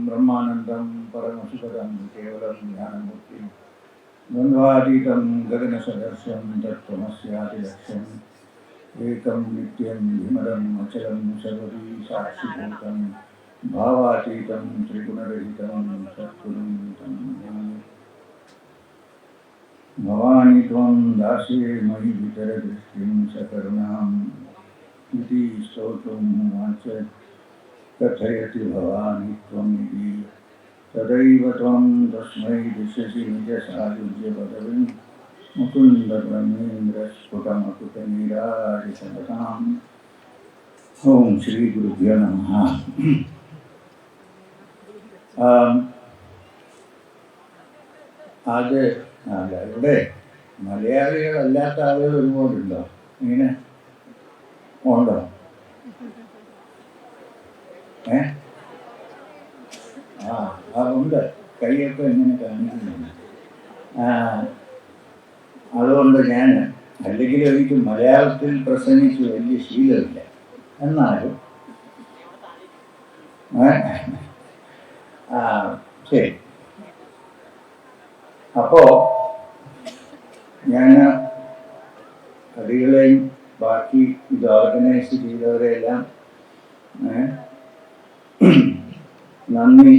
ब्रह्मानन्दं परमसुखदं केवलं ज्ञानमूर्तिं द्वन्द्वातीतं गगनसदृशं तत्त्वमस्यादिलक्ष्यम् एकं नित्यं विमलं अचलं सर्वदी साक्षिभूतं भावातीतं त्रिगुणरहितं सद्गुरुं तं नमामि। भवानि त्वं दास्ये मयि वितरदृष्टिं सकरुणाम् इति स्तोतुं वाच कथयति भवानि त्वमिति तदैव त्वं तस्मै दिशसि निजसायुज्यपदवीं मुकुन्दब्रह्मेन्द्रस्फुटमकुटनीराजितमताम्। ॐ श्रीगुरुभ्यो नमः। അത് ഇവിടെ മലയാളികളല്ലാത്ത ആളുകൾ ഒരുപാടുണ്ടോ? ഇങ്ങനെ ഉണ്ടോ? ഉണ്ട്. കൈയൊക്കെ ഇങ്ങനെ കാണിക്കുന്നുണ്ട്. അതുകൊണ്ട് ഞാൻ അല്ലെങ്കിൽ എനിക്ക് മലയാളത്തിൽ പ്രസംഗിച്ച് വലിയ ശീലമില്ല. എന്നാലും ശരി. അപ്പോ ഞാൻ കടികളെയും ബാക്കി ഇത് ഓർഗനൈസ് ചെയ്തവരെയെല്ലാം നന്ദി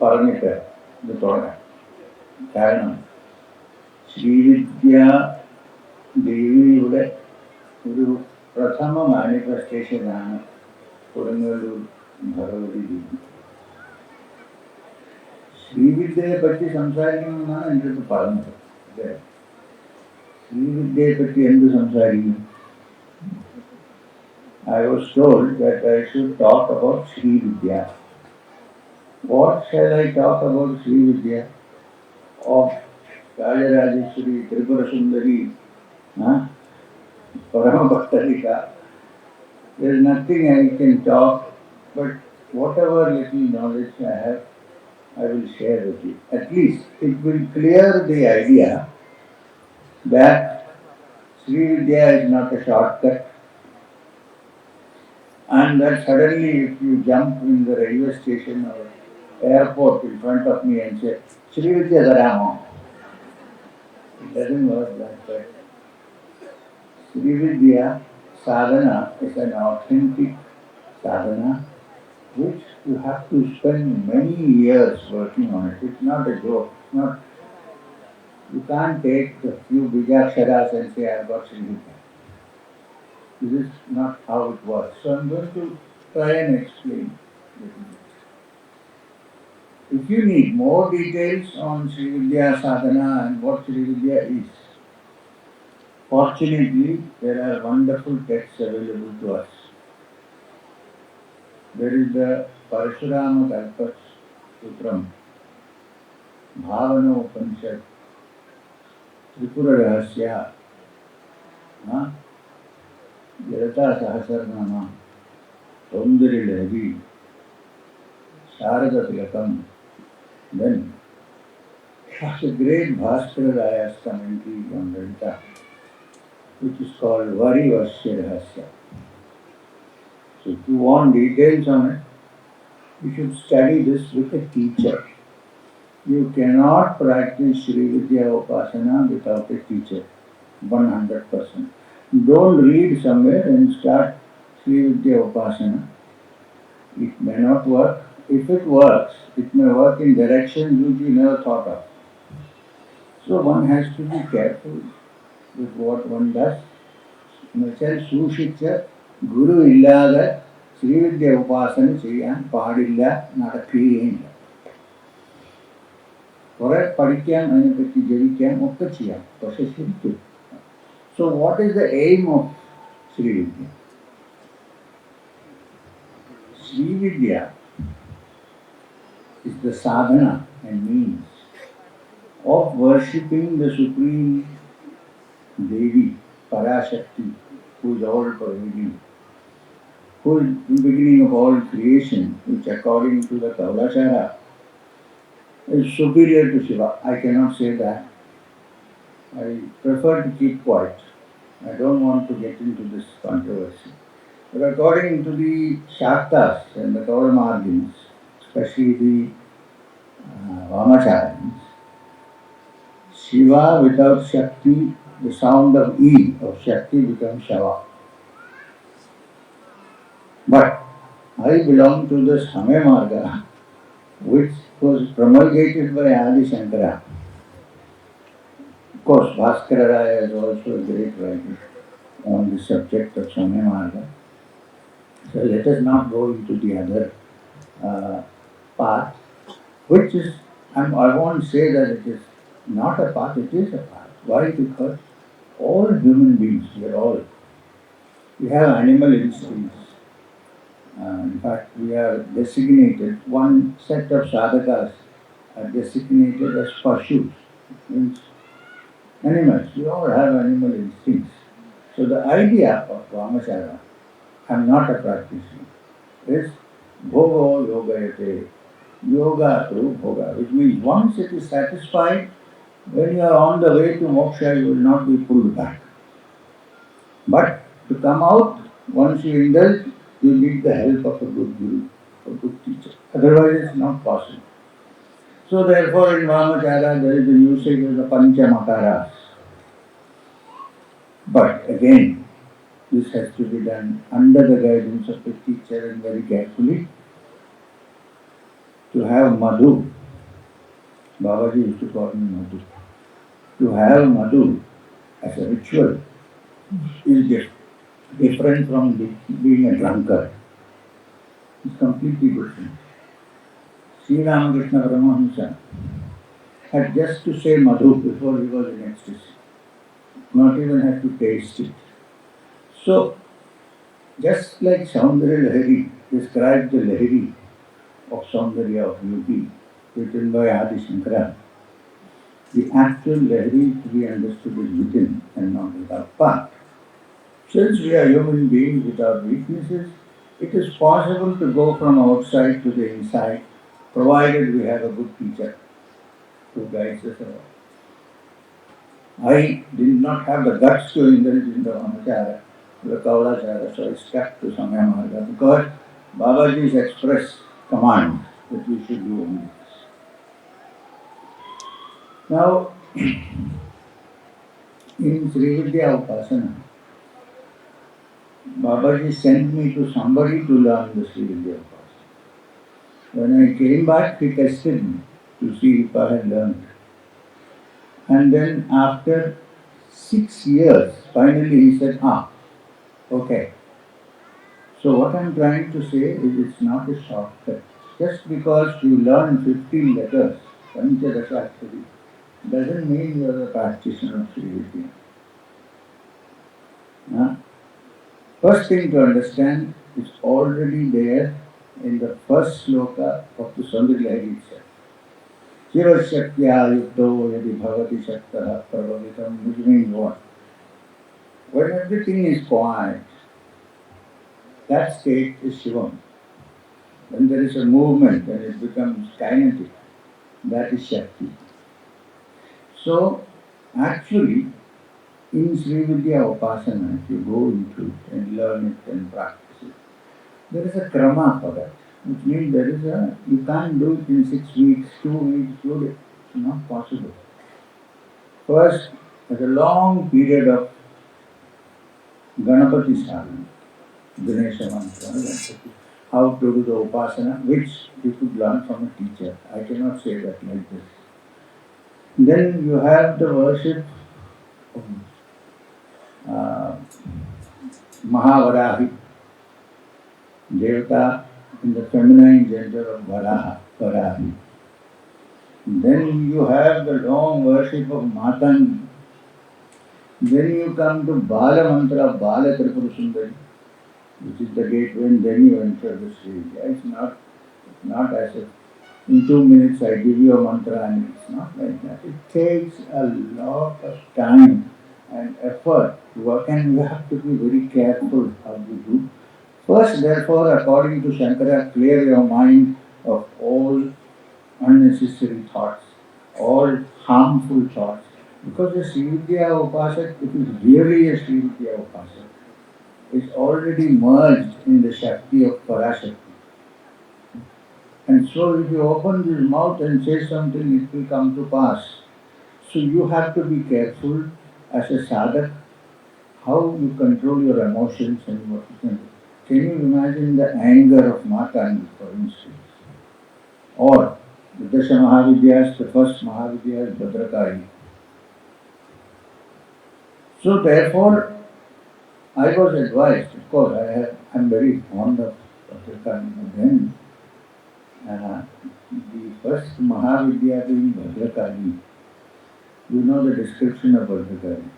പറഞ്ഞിട്ട് ഇത് തുടങ്ങാം. കാരണം ശ്രീവിദ്യ ദേവിയുടെ ഒരു പ്രഥമ മാനിഫെസ്റ്റേഷനാണ് കൊടുങ്ങല്ലൂർ ഭഗവതി ദേവി. ശ്രീവിദ്യയെ പറ്റി സംസാരിക്കണമെന്നാണ് എൻ്റെ അടുത്ത് പറഞ്ഞത്. അല്ലേ? ശ്രീവിദ്യയെ പറ്റി എന്ത് സംസാരിക്കും? I was told that I should talk about Sri Vidya. What shall I talk about Sri Vidya? Of Rajarajeshwari, Tripura Sundari, Paramabhaktarika. There is nothing I can talk, but whatever little knowledge I have, I will share with you. At least it will clear the idea that Sri Vidya is not a shortcut, and that suddenly if you jump in the railway station or airport in front of me and say, Sri Vidya Dharama, it doesn't work that way. Sri Vidya sadhana is an authentic sadhana which you have to spend many years working on it. It's not a joke. It's not, you can't take a few bijaksharas and say, I've got Sri Vidya. This is not how it works. So I'm going to try and explain a little bit. If you need more details on Sri Vidya sadhana and what Sri Vidya is, fortunately there are wonderful texts available to us. There is the Parashurama Kalpa Sutram, Bhavana Upanishad, Tripura Rahasya, Jalata Sahasranama, Saundari Lahari, Sharada Tilakam. Then there's a great Bhaskara commentary on Lalita, which is called Varivasya Rahasya. So if you want details on it, you should study this with a teacher. You cannot practice Sri Vidya Upasana without a teacher, 100%. Don't read somewhere and start Sri Vidya Upasana. It may not work. If it works, it may work in directions which you never thought of. So one has to be careful with what one does. എന്നുവെച്ചാൽ സൂക്ഷിച്ച് ഗുരു ഇല്ലാതെ ശ്രീവിദ്യ ഉപാസന ചെയ്യാൻ പാടില്ല, നടക്കുകയില്ല. കുറെ പഠിക്കാൻ, അതിനെപ്പറ്റി ജപിക്കാൻ ഒക്കെ ചെയ്യാം, പക്ഷെ ശരിക്കും. So what is the aim of Sri Vidya? Sri Vidya is the sadhana and means of worshipping the Supreme Devi, Parashakti, who is all pervading, who is the beginning of all creation, which according to the Kaulachara is superior to Shiva. I cannot say that. I prefer to keep quiet. I don't want to get into this controversy. But according to the Shaktas and the Kauramargins, especially the Vamacharyans, Shiva without Shakti, the sound of E of Shakti becomes Shava. But I belong to the Samya Marga, which was promulgated by Adi Shankara. Of course, Bhaskara Raya is also a great writer on the subject of Samya Marga. So let us not go into the other path, which is, I won't say that it is not a path, it is a path. Why? Because all human beings, we have animal instincts. In fact, we are designated, one set of sadhakas are designated as pashus, means animals. We all have animal instincts. So the idea of Vamachara, I am not a practitioner, is bhogo yogayate, yoga through bhoga, which means once it is satisfied, when you are on the way to moksha, you will not be pulled back. But to come out, once you indulge, you need the help of a good guru, a good teacher. Otherwise, it's not possible. So therefore, in Vamachara, there is the usage of the Panchamakaras. But again, this has to be done under the guidance of the teacher and very carefully. To have Madhu, Babaji used to call me Madhu. To have Madhu as a ritual is different from being a drunkard. It's completely different. Sri Ramakrishna Paramahamsa had just to say Madhu before he was in ecstasy. Not even had to taste it. So, just like Saundarya Lahari described the Lahari of Saundarya of Yogi, written by Adi Shankara, the actual Lahari to be understood is within and not without part. Since we are human beings without weaknesses, it is possible to go from outside to the inside, provided we have a good teacher who guides us around. I did not have the guts to indulge in the Vamachara, the Kaulachara, so I stuck to Samya Marga because Babaji's express command that we should do only this. Now, in Sri Vidya Upasana, Babaji sent me to somebody to learn the Sri Vidya Upasana. When I came back, he tested me to see if I had learned. And then after 6 years, finally he said, okay. So what I'm trying to say is it's not a shortcut. Just because you learn 15 letters, Panchadashakshari, doesn't mean you are a practitioner of Sri Vidya. First thing to understand is already there in the first sloka of the Saundarya Lahari itself. Chirashaktya yukto yadi bhavati shaktaha prabhavitam, which means what? When everything is quiet, that state is Shivam. When there is a movement, when it becomes kinetic, that is Shakti. So, actually, in Sri Vidya Upasana, if you go into it and learn it and practice it, there is a krama for that. Which means you can't do it in 6 weeks, 2 weeks, it's not possible. First, there's a long period of Ganapati Sadhana, Ganesha Mantra, how to do the Upasana, which you could learn from a teacher. I cannot say that like this. Then you have the worship of Mahavarahi, Devata in the feminine gender of Varahi. Then you have the long worship of Matangi. Then you come to Bala Mantra, Bala Tripura Sundari, which is the gateway, and then you enter the Sri Vidya. It's not as if in 2 minutes I give you a mantra, and it's not like that. It takes a lot of time and effort to work, and you have to be very careful how you do. First, therefore, according to Shankara, clear your mind of all unnecessary thoughts, all harmful thoughts. Because the Sri Vidya Upasak, it is really a Sri Vidya Upasak. It's already merged in the Shakti of Parashakti. And so if you open this mouth and say something, it will come to pass. So you have to be careful as a sadhak how you control your emotions and what you can do. Can you imagine the anger of Matani, for instance? Or the Dasha Mahavidyas, the first Mahavidyas, Bhadrakali. So therefore, I was advised, of course, I'm very fond of Bhadrakali. Then the first Mahavidya being Bhadrakali, you know the description of Bhadrakali.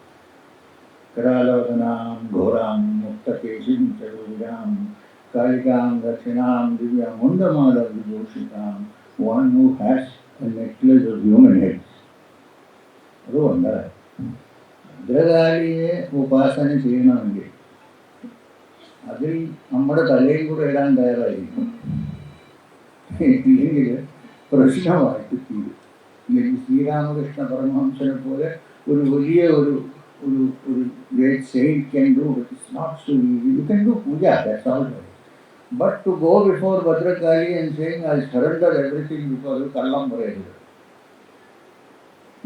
Karalodanam, Ghoram, Muktakeshim, Charuviram, Kalikam, Dakshinam, Divyam, Mundamala Vibhushitam, one who has a necklace of human heads. അത് വന്നതാണ് ഭദ്രകാളിയെ ഉപാസന ചെയ്യണമെങ്കിൽ അതിൽ നമ്മുടെ തലയും കൂടെ ഇടാൻ തയ്യാറായിരിക്കും, ഇല്ലെങ്കിൽ പ്രശ്നമായിട്ട് തീരും. ഇല്ലെങ്കിൽ ശ്രീരാമകൃഷ്ണ പരമഹംസനെ പോലെ ഒരു വലിയ ഒരു great saint can do, but it's not so easy. You can do puja, that's all right. But to go before Bhadrakali and saying, I'll surrender everything because of Kallam Parayadu.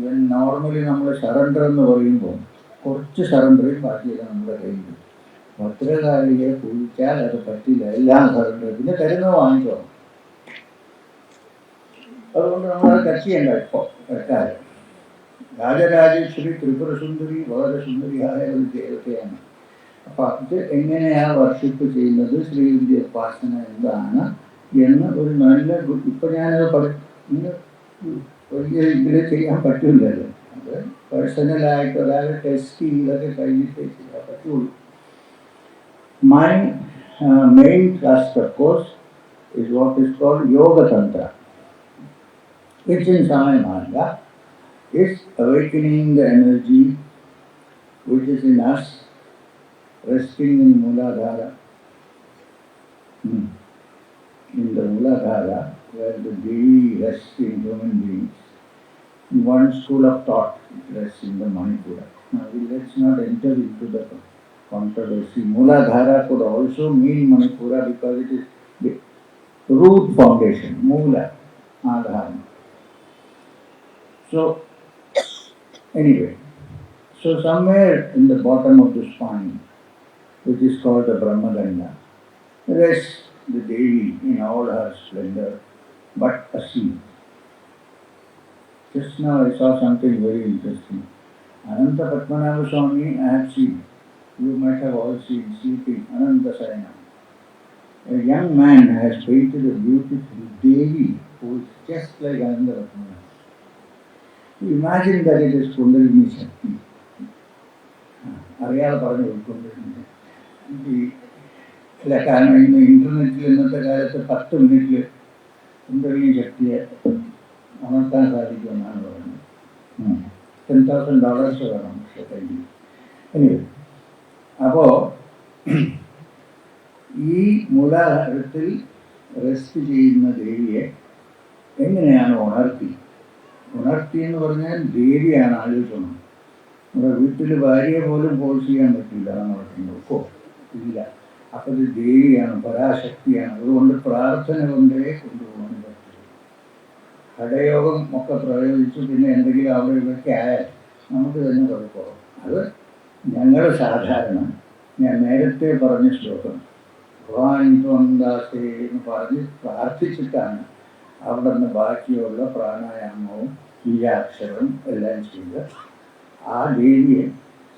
When normally നമ്മൾ surrender എന്ന് പറയുമ്പോൾ കുറച്ച് സറണ്ടറിൽ ബാക്കിയെല്ലാം നമ്മുടെ കയ്യിൽ. ഭദ്രകാളിയെ പൂജിച്ചാൽ അത് പറ്റില്ല, എല്ലാം സറണ്ടർ, പിന്നെ തരുന്നത് വാങ്ങിച്ചോ. അതുകൊണ്ട് നമ്മളത് ടച്ച് ചെയ്യണ്ട ഇപ്പോൾ തൽക്കാലം. രാജരാജേശ്വരി ത്രിപുരസുന്ദരി വളരെ സുന്ദരിയായ ഒരു ദേവതയാണ്. അപ്പം അത് എങ്ങനെയാണ് വർഷിപ്പ് ചെയ്യുന്നത്, ശ്രീവിദ്യ ഉപാസന എന്താണ് എന്ന് ഒരു നല്ല ഇപ്പം ഞാനത് ഇന്ന് വലിയ ഇതിൽ ചെയ്യാൻ പറ്റില്ലല്ലോ. അത് പേഴ്സണലായിട്ട് ഒരാളെ ടെസ്റ്റ് ചെയ്തൊക്കെ കഴിഞ്ഞിട്ടേ ചെയ്യാൻ പറ്റുള്ളൂ. My main trust, of course, is what is called Yoga Tantra, which in Samaya Marga is awakening the energy which is in us, resting in Mooladhara. In the Mooladhara, where the Devi rests in human beings. In one school of thought, it rests in the Manipura. Now, let's not enter into the controversy. Mooladhara could also mean Manipura because it is the root foundation, Moola, Adhara. So, anyway, so somewhere in the bottom of the spine, which is called the Brahmadanda, rests the Devi in all her splendor, but a seed. Just now I saw something very interesting. Ananta Padmanabha Swami, I have seen. You might have all seen sleeping, Ananta Sayana. A young man has painted a beautiful Devi who is just like Ananta Padmanabha. Imagine that it is Kundalini Shakti. അറിയാതെ പറഞ്ഞു ഉൾക്കൊണ്ടിരുന്നത് അല്ല, കാരണം ഇന്ന് ഇൻ്റർനെറ്റിൽ ഇന്നത്തെ കാലത്ത് 10 മിനിറ്റിൽ കുണ്ടലിനി ശക്തിയെ ഉണർത്താൻ സാധിക്കുമെന്നാണ് പറയുന്നത്. $10,000 വേണം സെക്കൻഡിൽ. എനിവേ, അപ്പോൾ ഈ മൂലാധാരത്തിൽ റെസ്റ്റ് ചെയ്യുന്ന ദേവിയെ എങ്ങനെയാണ് ഉണർത്തി എന്ന് പറഞ്ഞാൽ ദേവിയാണ് ആലോചിക്കണം. നമ്മുടെ വീട്ടിൽ ഭാര്യയെ പോലും ഫോഴ്സ് ചെയ്യാൻ പറ്റില്ല എന്ന് പറയുന്നത് ഇല്ല. അപ്പോൾ ഇത് ദേവിയാണ്, പരാശക്തിയാണ്. അതുകൊണ്ട് പ്രാർത്ഥന കൊണ്ടേ കൊണ്ടുപോകാൻ പറ്റില്ല. ഹഠയോഗം ഒക്കെ പ്രയോഗിച്ച് പിന്നെ എന്തെങ്കിലും അവിടെ ഇതൊക്കെ ആയാൽ നമുക്ക് തന്നെ കുഴപ്പമാകും. അത് ഞങ്ങൾ സാധാരണ ഞാൻ നേരത്തെ പറഞ്ഞ ശ്ലോകം ഭഗവാൻ ത്വന്ദാസേ എന്ന് പറഞ്ഞ് പ്രാർത്ഥിച്ചിട്ടാണ് അവിടെ നിന്ന് ബാക്കിയുള്ള പ്രാണായാമവും ബീജാക്ഷരവും എല്ലാം ചെയ്ത് ആ ദേവിയെ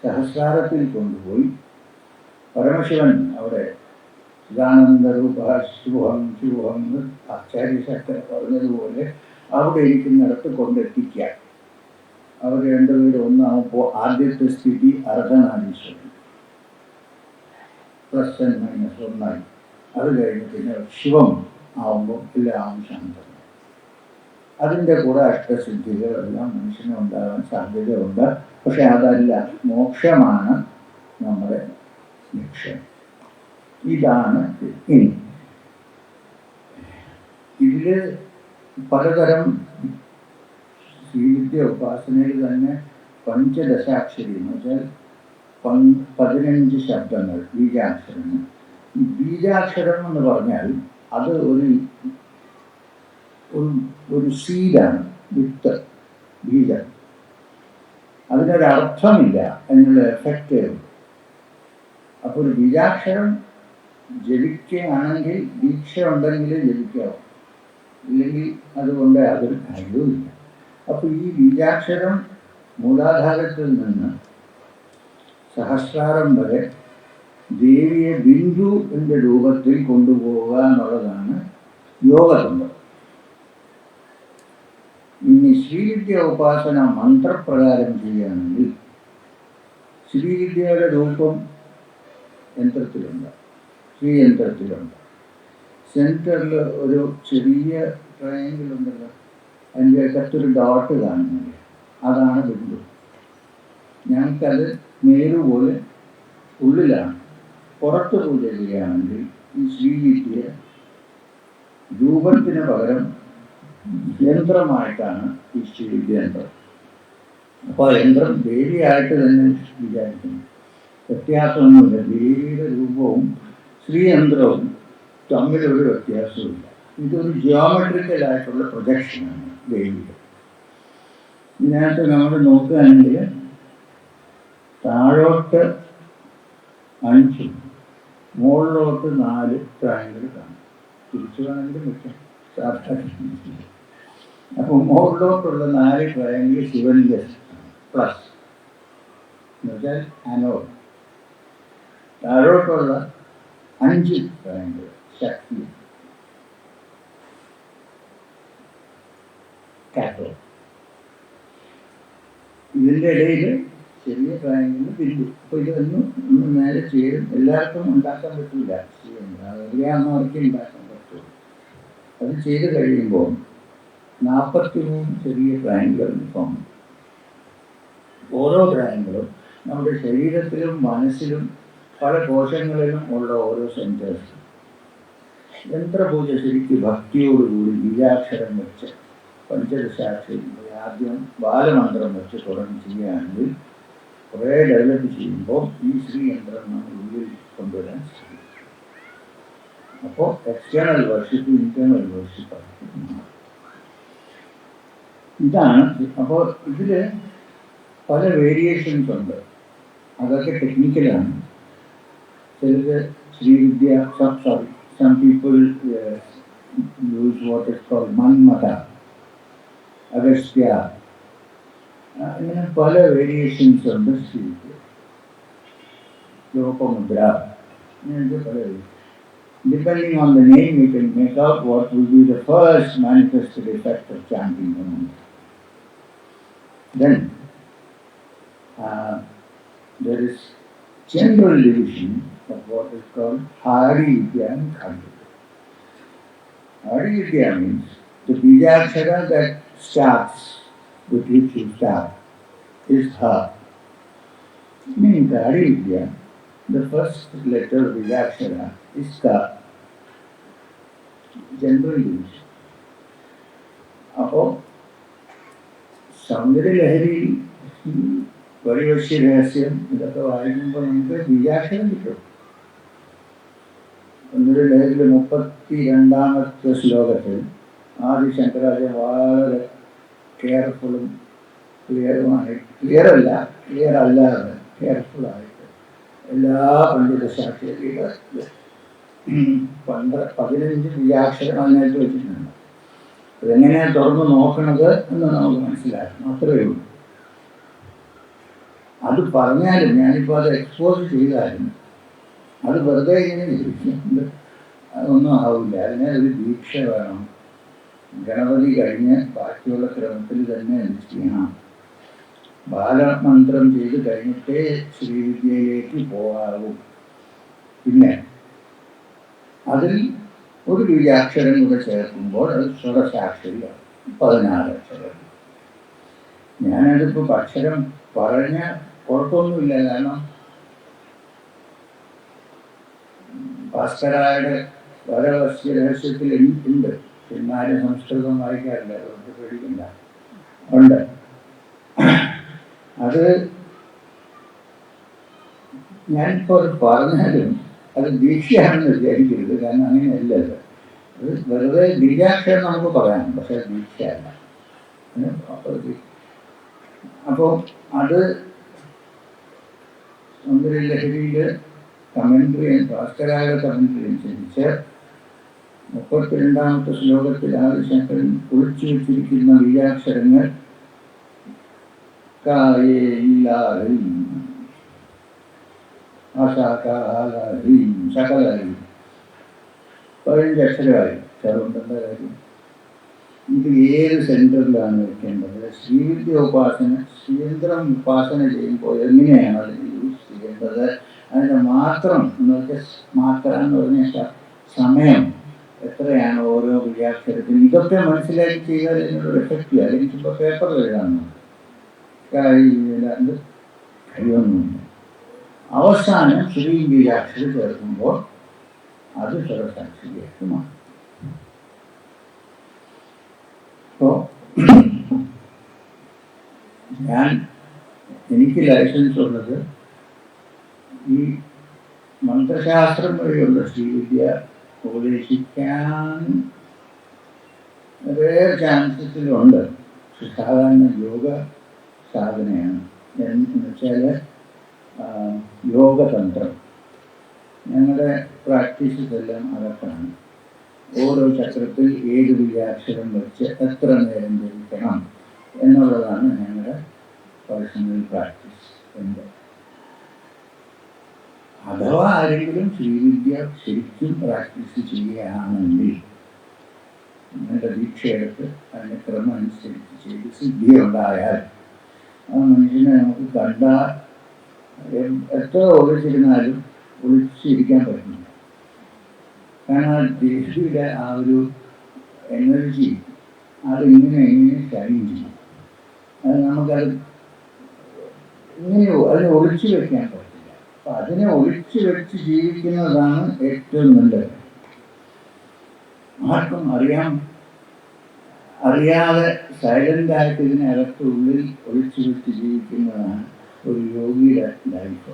സഹസ്രാരത്തിൽ കൊണ്ടുപോയി പരമശിവൻ അവിടെ ചിദാനന്ദരൂപ ശിവഹം ശിവഹം ആചാര്യശാസ്ത്ര പറഞ്ഞതുപോലെ അവിടെ ഇരിക്കുന്നിടത്ത് കൊണ്ടെത്തിക്കുക. അവർ രണ്ടുപേരും ഒന്നാകുമ്പോൾ ആദ്യത്തെ സ്ഥിതി അർദ്ധനാരീശ്വരൻ, +&- അത് കഴിഞ്ഞ് പിന്നെ ശിവം ആവുമ്പോൾ എല്ലാം ശാന്തം. അതിൻ്റെ കൂടെ അഷ്ടസിദ്ധികളെല്ലാം മനുഷ്യന് ഉണ്ടാകാൻ സാധ്യതയുണ്ട്. പക്ഷെ അതല്ല, മോക്ഷമാണ് നമ്മുടെ ലക്ഷ്യം. ഇതാണ്. ഇനി ഇതിൽ പലതരം ശ്രീവിദ്യ ഉപാസനയിൽ തന്നെ പഞ്ചദശാക്ഷരി എന്ന് വെച്ചാൽ 15 ശബ്ദങ്ങൾ, ബീജാക്ഷരങ്ങൾ. ബീജാക്ഷരം എന്ന് പറഞ്ഞാൽ അത് ഒരു ഒരു സീഡാണ്, വിത്ത്, ബീജം. അതിനൊരർത്ഥമില്ല എന്നുള്ള എഫക്റ്റ്. അപ്പോൾ ഒരു ബീജാക്ഷരം ജപിക്കുകയാണെങ്കിൽ ദീക്ഷ ഉണ്ടെങ്കിൽ ജപിക്കാവും, ഇല്ലെങ്കിൽ അതുകൊണ്ട് യാതൊരു കാര്യവുമില്ല. അപ്പോൾ ഈ ബീജാക്ഷരം മൂലാധാരത്തിൽ നിന്ന് സഹസ്രാരം വരെ ദേവിയെ ബിന്ദുവിൻ്റെ രൂപത്തിൽ കൊണ്ടുപോവുക എന്നുള്ളതാണ് യോഗതന്ത്രം. ഇനി ശ്രീവിദ്യ ഉപാസന മന്ത്രപ്രകാരം ചെയ്യുകയാണെങ്കിൽ ശ്രീവിദ്യയുടെ രൂപം യന്ത്രത്തിലുണ്ട്, ശ്രീയന്ത്രത്തിലുണ്ട്. സെൻറ്ററിൽ ഒരു ചെറിയ ട്രയാങ്കിൾ ഉണ്ടല്ലോ, അതിൻ്റെ അകത്തൊരു ഡോട്ട് കാണുന്നില്ല, അതാണ് ബിന്ദു. ഞങ്ങൾക്കത് മേരു പോലെ ഉള്ളിലാണ്. പുറത്ത് പൂജ ചെയ്യുകയാണെങ്കിൽ ഈ ശ്രീവിദ്യ രൂപത്തിന് പകരം യന്ത്രമായിട്ടാണ് ഈ ശ്രീവിദ്യ യന്ത്രം. അപ്പോൾ യന്ത്രം ദേവിയായിട്ട് തന്നെ വിചാരിക്കുന്നു, വ്യത്യാസമൊന്നുമില്ല. ദേവിയുടെ രൂപവും ശ്രീയന്ത്രവും തമ്മിലൊരു വ്യത്യാസമില്ല. ഇതൊരു ജിയോമെട്രിക്കലായിട്ടുള്ള പ്രൊജക്ഷനാണ് ദേവിയുടെ. ഇതിനകത്ത് നമ്മൾ നോക്കുകയാണെങ്കിൽ താഴോട്ട് 5, മുകളിലോട്ട് 4 ട്രയാങ്കിൾ കാണും. തിരിച്ചു വേണമെങ്കിലും വെക്കാം സാധാരണ. അപ്പോൾ മുകളിലോട്ടുള്ള 4 ട്രയാങ്കിൾ ശിവന്റെ പ്ലസ് എന്നുവെച്ചാൽ അനോഡ്. താഴോട്ടുള്ള 5 ട്രയാങ്കിൾ ശക്തി, കാറ്റോഡ്. ഇതിൻ്റെ ഇടയിൽ ചെറിയ ട്രയാങ്കിളിന് ബിന്ദു. അപ്പോൾ ഇതൊന്നും നേരെ ചേരും. എല്ലാവർക്കും ഉണ്ടാക്കാൻ പറ്റില്ല, അറിയാവുന്നവർക്ക് ഉണ്ടാക്കാൻ പറ്റുള്ളൂ. അത് ചെയ്ത് കഴിയുമ്പോൾ 43 ചെറിയ ട്രയാങ്കിൾ ഫോം. ഓരോ ട്രയാങ്കിളും നമ്മുടെ ശരീരത്തിലും മനസ്സിലും പല കോശങ്ങളിലും ഉള്ള ഓരോ സെൻറ്റേഴ്സ്. യന്ത്രപൂജ ശരിക്കും ഭക്തിയോടുകൂടി ബീജാക്ഷരം വെച്ച് പഞ്ചദശാക്ഷരി ആദ്യം ബാലമന്ത്രം വെച്ച് തുടർന്ന് ചെയ്യുകയാണെങ്കിൽ കുറേ ഡെവലപ്പ് ചെയ്യുമ്പോൾ ഈ ശ്രീയന്ത്രം നമ്മൾ ഉള്ളിൽ കൊണ്ടുവരാൻ ശ്രമിക്കും. അപ്പോൾ എക്സ്റ്റേണൽ വർഷിപ്പ് ഇന്റേണൽ വർഷിപ്പ് ഇതാണ്. അപ്പോൾ ഇതിൽ പല വേരിയേഷൻസ് ഉണ്ട്, അതൊക്കെ ടെക്നിക്കലാണ്. ചിലത് Srividya, some people use what is called Manmatha, Agastya, അങ്ങനെ പല വേരിയേഷൻസ് ഉണ്ട്. ശ്രീവിദ്യ, ലോപമുദ്ര, അങ്ങനത്തെ പല variation. Depending on the name, you can make out what will be the first manifested effect of chanting the mantra. Then there is general division of what is called Hari Vidya and Khandi Vidya. Hari Vidya means the Bijakshara that starts, with which you start, is Ha. Meaning the Hari Vidya, the first letter of Bijakshara is Ka. General division. അപ്പോൾ സൗന്ദര്യലഹരി, പരിവശ്യരഹസ്യം ഇതൊക്കെ വായിക്കുമ്പോൾ നമുക്ക് ബീജാക്ഷരം കിട്ടും. സൗന്ദര്യലഹരിയിലെ 32ാമത്തെ ശ്ലോകത്തിൽ ആദി ശങ്കരാചാര്യ വളരെ കെയർഫുള്ളും clear അല്ലാതെ കെയർഫുള്ളായിട്ട് എല്ലാ പണ്ഡിതശാസ്ത്രീയ 15 ബീജാക്ഷരം അതിനായിട്ട് വെച്ചിട്ടുണ്ട്. അതെങ്ങനെയാണ് തുറന്ന് നോക്കണത് എന്ന് നമുക്ക് മനസ്സിലാക്കണം, അത്രയേ ഉള്ളൂ. അത് പറഞ്ഞാലും ഞാനിപ്പോൾ അത് എക്സ്പോസ് ചെയ്താലും അത് വെറുതെ ഇങ്ങനെ ഇരിക്കുന്നത് അതൊന്നും ആവില്ല. അതിനെ ഒരു ദീക്ഷ വേണം. ഗണപതി കഴിഞ്ഞ് ബാക്കിയുള്ള ക്രമത്തിൽ തന്നെ ചെയ്യണം. ബാലമന്ത്രം ചെയ്ത് കഴിഞ്ഞിട്ടേ ശ്രീവിദ്യയിലേക്ക് പോകാവൂ. പിന്നെ അതിൽ ഒരു ബീജാക്ഷരം കൂടെ ചേർക്കുമ്പോൾ അത് ഷോഡശാക്ഷരിയാണ്, 16 അക്ഷരം. ഞാനതിപ്പോൾ അക്ഷരം പറഞ്ഞ കുഴപ്പമൊന്നുമില്ല, കാരണം ഭാസ്കരായുടെ വരവശ്യ രഹസ്യത്തിൽ ഉണ്ട്. എന്നാലും സംസ്കൃതം വായിക്കാറില്ല, അതുകൊണ്ട് പേടിക്കണ്ട, ഉണ്ട്. അത് ഞാനിപ്പോൾ അത് പറഞ്ഞാലും അത് ദീക്ഷയാണെന്ന് വിചാരിക്കരുത്, കാരണം അങ്ങനെയല്ല. അത് അത് വെറുതെ ബീജാക്ഷരം നമുക്ക് പറയാം, പക്ഷെ ദീക്ഷയല്ല. അപ്പോൾ അത് സൗന്ദര്യലഹരിയിൽ കമൻട്രി, ഭാസ്കരായ കമൻട്രി അനുസരിച്ച് 32ാമത്തെ ശ്ലോകത്തിൽ ആദിശങ്കരൻ ഒളിച്ചു വെച്ചിരിക്കുന്ന ബീജാക്ഷരങ്ങൾ സകലായി 15 അക്ഷരമായി. അതുകൊണ്ടെന്താ കാര്യം? ഇത് ഏത് സെൻറ്ററിലാണ് വെക്കേണ്ടത്? ശ്രീവിദ്യോപാസന, ശ്രീയന്ത്രം ഉപാസന ചെയ്യുമ്പോൾ എങ്ങനെയാണ് അത് യൂസ് ചെയ്യേണ്ടത്? അതിൻ്റെ മാത്രം എന്ന് വെച്ചാൽ, മാത്രം എന്ന് പറഞ്ഞാൽ സമയം എത്രയാണ് ഓരോ ബീജാക്ഷരത്തിനും, ഇതൊക്കെ മനസ്സിലാക്കി ചെയ്താൽ ഇതിനൊരു എഫക്റ്റ്. അല്ലെങ്കിൽ ഇപ്പോൾ പേപ്പർ എഴുതാമെന്ന് കഴിയില്ലാണ്ട് കഴിയൊന്നുമില്ല. അവസാനം ശ്രീ ബീജാക്ഷരം ചേർക്കുമ്പോൾ അത് സർവസാക്ഷിയായിട്ട് മാറും. അപ്പോൾ എനിക്ക് ലൈസൻസ് ഉള്ളത് ഈ മന്ത്രശാസ്ത്രം വഴിയുള്ള ശ്രീവിദ്യ ഉപദേശിക്കാൻ വേറെ ചാൻസസിലുണ്ട്. സാധാരണ യോഗ സാധനയാണ്. എന്ന് വെച്ചാൽ യോഗതന്ത്രം. ഞങ്ങളുടെ പ്രാക്ടീസസ് എല്ലാം അതൊക്കെയാണ്. ഓരോ ചക്രത്തിൽ ഏത് ബീജാക്ഷരം വെച്ച് എത്ര നേരം ജപിക്കണം എന്നുള്ളതാണ് ഞങ്ങളുടെ പേഴ്സണൽ പ്രാക്ടീസ്. എൻ്റെ അഥവാ ആരെങ്കിലും ശ്രീവിദ്യ ശരിക്കും പ്രാക്ടീസ് ചെയ്യുകയാണെങ്കിൽ നിങ്ങളുടെ ദീക്ഷയെടുത്ത് അതിൻ്റെ ക്രമം അനുസരിച്ച് ചെയ്ത് സിദ്ധി ഉണ്ടായാൽ ആ മനുഷ്യനെ നമുക്ക് കണ്ടാൽ എത്ര ഒളിച്ചിരുന്നാലും ഒളിച്ചിരിക്കാൻ പറ്റില്ല. കാരണം ആ ദേഹിയുടെ ആ ഒരു എനർജി അതിങ്ങനെ ഷൈൻ ചെയ്യും. അത് നമുക്കത് അതിനെ ഒളിച്ചു വെക്കാൻ പറ്റില്ല. അപ്പം അതിനെ ഒളിച്ചു വെച്ച് ജീവിക്കുന്നതാണ് ഏറ്റവും നല്ലത്. ആർക്കും അറിയാതെ സൈലൻ്റായിട്ട് ഇതിനകത്ത് ഉള്ളിൽ ഒളിച്ചു വെച്ച് ജീവിക്കുന്നതാണ് ഒരു യോഗിയുടെ ലൈഫ്.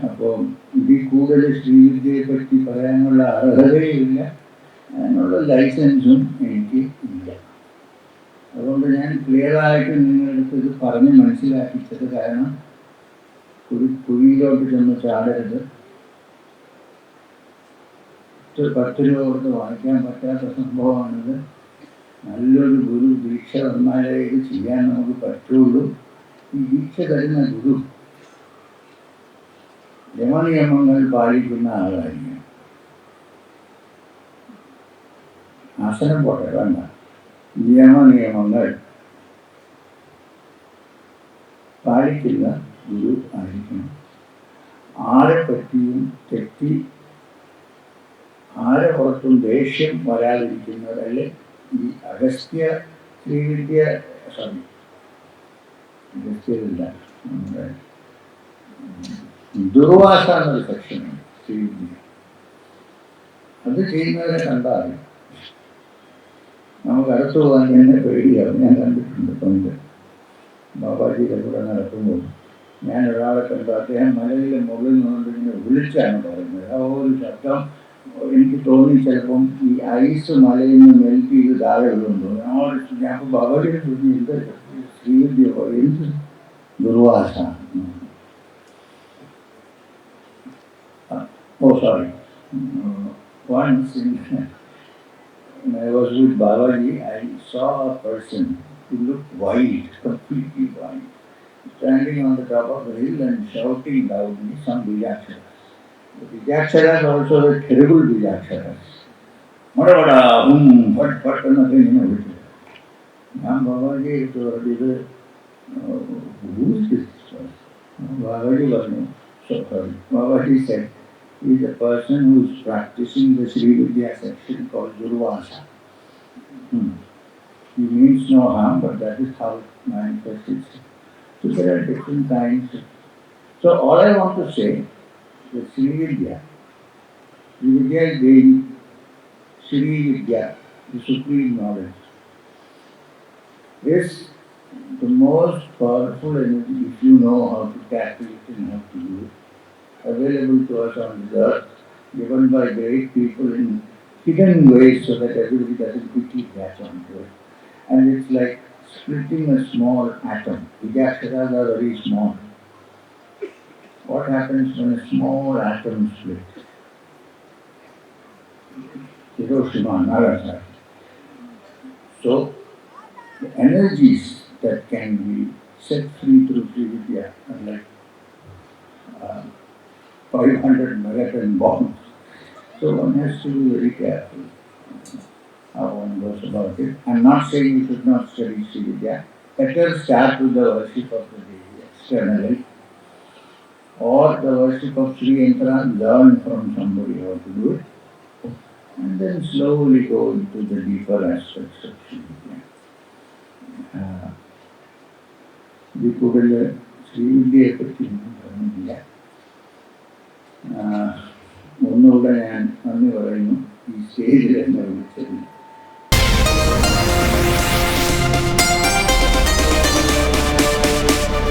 അപ്പോൾ ഇതിൽ കൂടുതൽ ശ്രീവിദ്യയെ പറ്റി പറയാനുള്ള അർഹതയില്ല, അതിനുള്ള ലൈസൻസും എനിക്ക് ഇല്ല. അതുകൊണ്ട് ഞാൻ ക്ലിയറായിട്ട് നിങ്ങളടുത്ത് ഇത് പറഞ്ഞ് മനസ്സിലാക്കിച്ചത്. കാരണം കുഴിയിലോട്ട് ചെന്ന് ചാടരുത്. 10 രൂപ കൊടുത്ത് വാങ്ങിക്കാൻ പറ്റാത്ത സംഭവമാണിത്. നല്ലൊരു ഗുരു ദീക്ഷ വന്നാലേ ഇത് ചെയ്യാൻ നമുക്ക് പറ്റുള്ളൂ. ഈ ദീക്ഷ തരുന്ന ഗുരു യമനിയമങ്ങൾ പാലിക്കുന്ന ആളായിരിക്കും. ആസനം പോട്ടെ, വേണ്ട, യമനിയമങ്ങൾ പാലിക്കുന്ന ഗുരു ആയിരിക്കണം. ആരെ പറ്റിയും തെറ്റി ആരെ പുറത്തും ദേഷ്യം വരാതിരിക്കുന്നവരല്ലേ ഈ അഗസ്ത്യ ശ്രീവിദ്യ. അഗസ്ത്യരില്ല, നമ്മുടെ ദുർവാസ എന്നൊരു സെക്ഷനാണ് ശ്രീവിദ്യ. അത് ചെയ്യുന്നവരെ കണ്ടാൽ നമുക്ക് അടുത്ത് പോകാൻ തന്നെ പേടിയാവും. ഞാൻ കണ്ടിട്ടുണ്ട് പണ്ട് ബാബാജിയുടെ കൂടെ നടക്കുമ്പോൾ ഞാൻ ഒരാളെ കണ്ടു. അദ്ദേഹം മലയിലെ മുകളിൽ നിന്നുകൊണ്ട് ഇങ്ങനെ വിളിച്ചാണ് പറയുന്നത്. ആ ഒരു ശബ്ദം എനിക്ക് തോന്നി ചിലപ്പം ഈ ഐസ് മലയിൽ നിന്ന് മെൽറ്റ് ചെയ്ത് താഴെ വീഴുന്നു. ഞാൻ ബാബാജിയെ ചോദിച്ചു, എന്ത് ശ്രീവിദ്യ എന്ത് Durvasa? Oh, sorry. Once when I was with Babaji, I saw a person who looked white, completely white, standing on the top of the hill and shouting loudly some Bijaksharas. The Bijaksharas also were terrible Bijaksharas. Madavada, what, nothing, Now Babaji told me, who is this person? Babaji was no. So sorry. Babaji said, he is a person who is practicing the Srividya section called Durvasa. He means no harm, but that is how it manifests itself. So there are different kinds. So all I want to say, the Srividya is being Srividya, the supreme knowledge, is the most powerful energy if you know how to tackle it and how to use it. Available to us on this earth given by great people in hidden ways so that everybody doesn't quickly catch on to it. And it's like splitting a small atom. Vijaksharas are very small. What happens when a small atom splits? Hiroshima, Nagasaki. So, the energies that can be set free through Sri Vidya are like 500 megaton bombs. So one has to be very careful how one goes about it. I'm not saying you should not study Sri Vidya. Better start with the worship of the Devi externally, or the worship of Sri Yankara, learn from somebody how to do it, and then slowly go into the deeper aspects of Sri Vidya. ഇത് കൂടുതൽ ശ്രീവിദ്യയെ പറ്റി പറഞ്ഞില്ല. ഒന്നുകൂടെ ഞാൻ നന്ദി പറയുന്നു ഈ സ്റ്റേജിൽ എന്നെ വിളിച്ച്